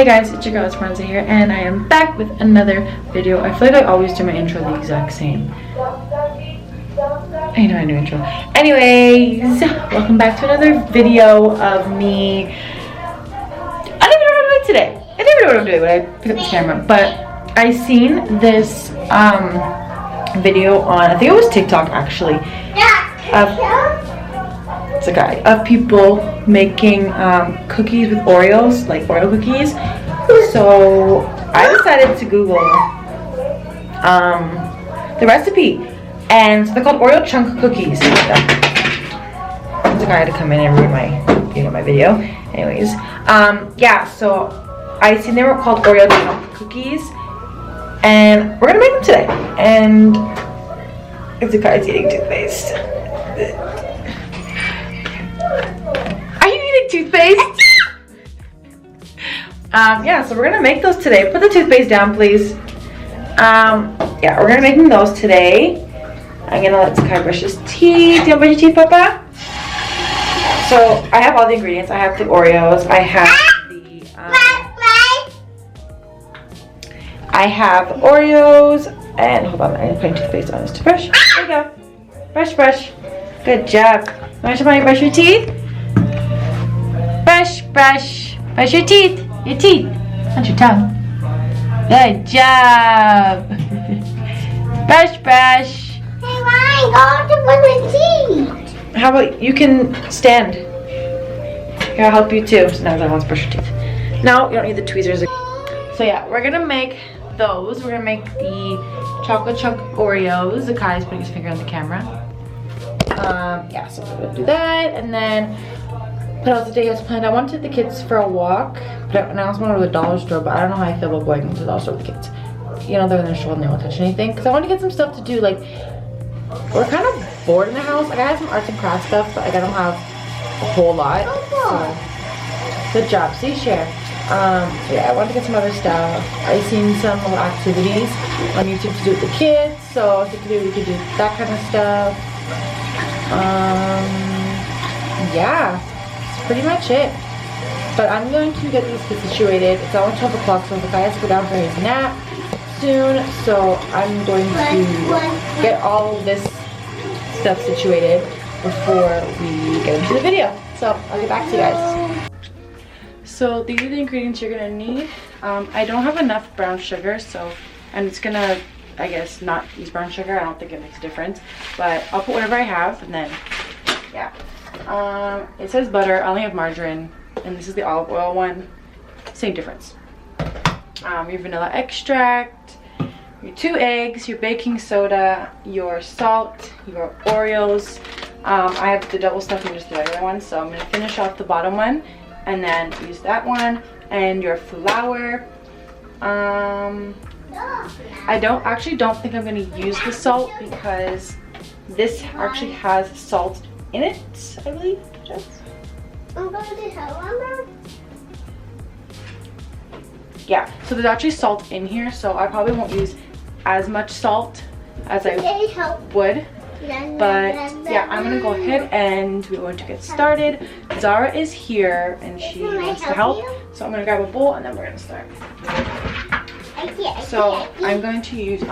Hey guys, it's your girl Esperanza here, and I am back with another video. I feel like I always do my intro the exact same. I know a new intro. Anyways, welcome back to another video of me. I don't even know what I'm doing today. I don't even know what I'm doing when I pick up this camera, but I seen this video on, I think it was TikTok actually. It's a guy of people making cookies with Oreos, like Oreo cookies. So I decided to Google the recipe, and so they're called Oreo chunk cookies. There's a guy had to come in and ruin my video. Anyways, yeah. So I seen they were called Oreo chunk cookies, and we're gonna make them today. And it's a guy's eating toothpaste. Toothpaste. Yeah, so we're gonna make those today. Put the toothpaste down, please. Yeah, we're gonna make those today. I'm gonna let Sky brush his teeth. Do you want to brush your teeth, Papa? So I have all the ingredients. I have the Oreos. I have the Oreos. And hold on, I'm putting toothpaste on his toothbrush. There you go. Brush, brush. Good job. Want to brush your teeth? Brush, brush. Brush your teeth. Your teeth. Not your tongue. Good job. Brush, brush. Hey, Ryan, go to brush my teeth. How about you can stand? Here, I'll help you too. So now I want to brush your teeth. No, you don't need the tweezers. So yeah, we're gonna make those. We're gonna make the chocolate chunk Oreos. The guy's putting his finger on the camera. Yeah, so we're gonna do that, and then what else did I planned? I wanted the kids for a walk, and I also wanted to go to the dollar store, but I don't know how I feel about going to the dollar store with the kids. You know, they're in their stroller and they won't touch anything. Because I want to get some stuff to do. Like, we're kind of bored in the house. Like, I have some arts and crafts stuff, but like, I don't have a whole lot. So, good job. See, share. So yeah, I wanted to get some other stuff. I've seen some little activities on YouTube to do with the kids. So I think we could do that kind of stuff. Yeah. Pretty much it. But I'm going to get these kids situated. It's almost 12 o'clock, so the guy has to go down for his nap soon. So I'm going to get all of this stuff situated before we get into the video. So I'll get back to you guys. So these are the ingredients you're gonna need. I don't have enough brown sugar, so I'm just gonna, I guess, not use brown sugar. I don't think it makes a difference, but I'll put whatever I have, and then yeah. It says butter. I only have margarine, and this is the olive oil one. Same difference. Your vanilla extract, your 2 eggs, your baking soda, your salt, your Oreos. I have the double stuffed and just the regular one, so I'm going to finish off the bottom one and then use that one, and your flour. I actually don't think I'm going to use the salt because this actually has salt in it, I believe. Yeah, so there's actually salt in here, so I probably won't use as much salt as I would. But yeah, I'm gonna go ahead and we're going to get started. Zara is here and she wants to help, so I'm gonna grab a bowl and then we're gonna start. So I'm going to use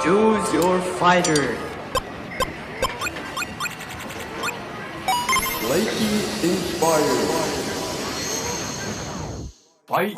Choose your fighter. Slightly inspired. Fight.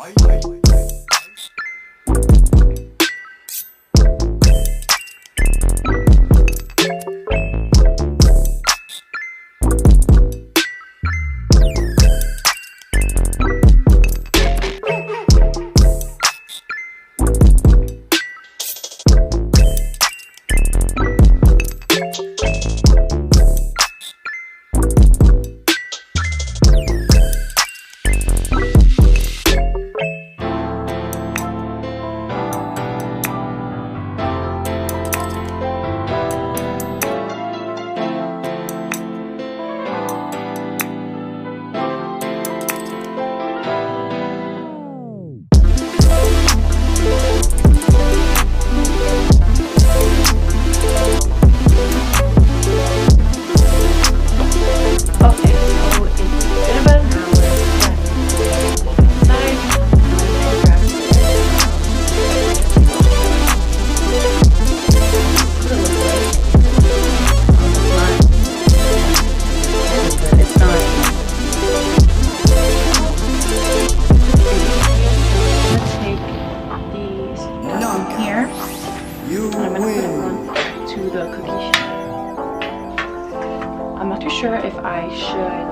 Sure if I should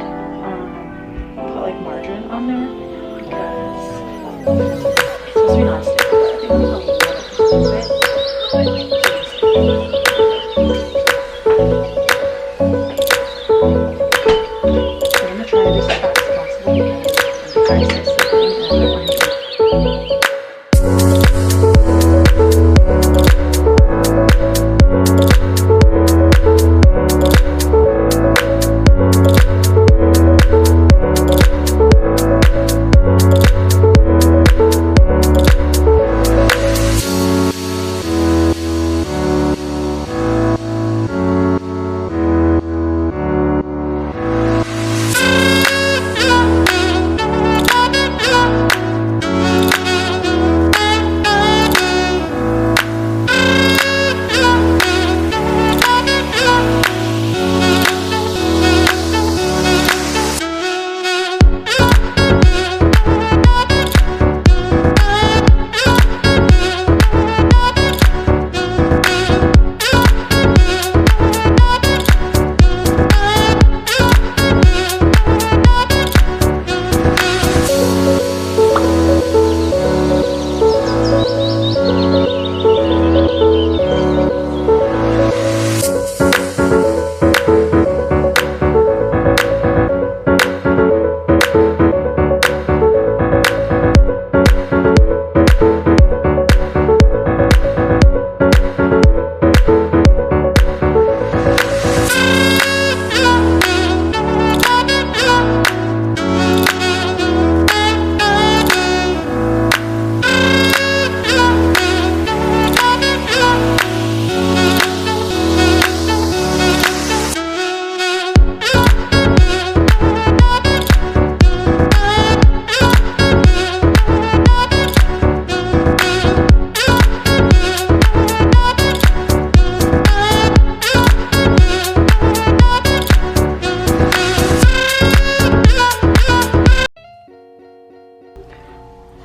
put like margarine on there because it's supposed to be non-stick, but I think I'm gonna leave it a little bit. So I'm gonna try to do this as fast as possible because the guys are sleeping and I don't want to.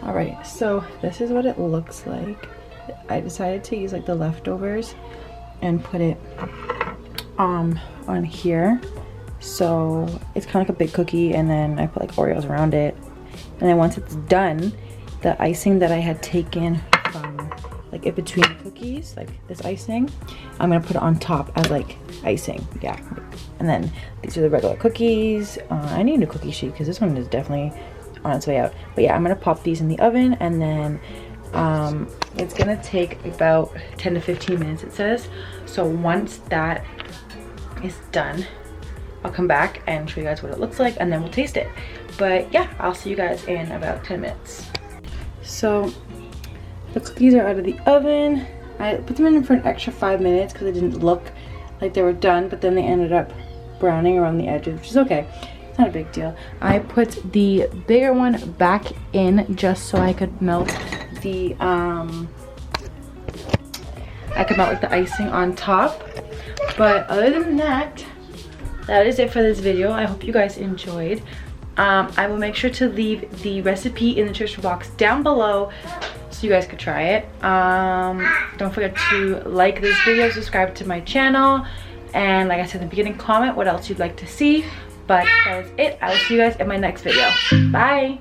Alright, so this is what it looks like. I decided to use like the leftovers and put it on here. So it's kind of like a big cookie, and then I put like Oreos around it. And then once it's done, the icing that I had taken from like in between the cookies, like this icing, I'm gonna put it on top as like icing. Yeah. And then these are the regular cookies. I need a new cookie sheet because this one is definitely on its way out. But yeah, I'm gonna pop these in the oven, and then it's gonna take about 10 to 15 minutes, it says. So once that is done, I'll come back and show you guys what it looks like, and then we'll taste it. But yeah, I'll see you guys in about 10 minutes. So the cookies are out of the oven. I put them in for an extra 5 minutes because it didn't look like they were done, but then they ended up browning around the edges, which is okay. It's not a big deal. I put the bigger one back in just so I could melt the I come out with the icing on top. But other than that, that is it for this video. I hope you guys enjoyed. I will make sure to leave the recipe in the description box down below so you guys could try it. Don't forget to like this video, subscribe to my channel, and like I said in the beginning, comment what else you'd like to see. But that is it. I will see you guys in my next video. Bye.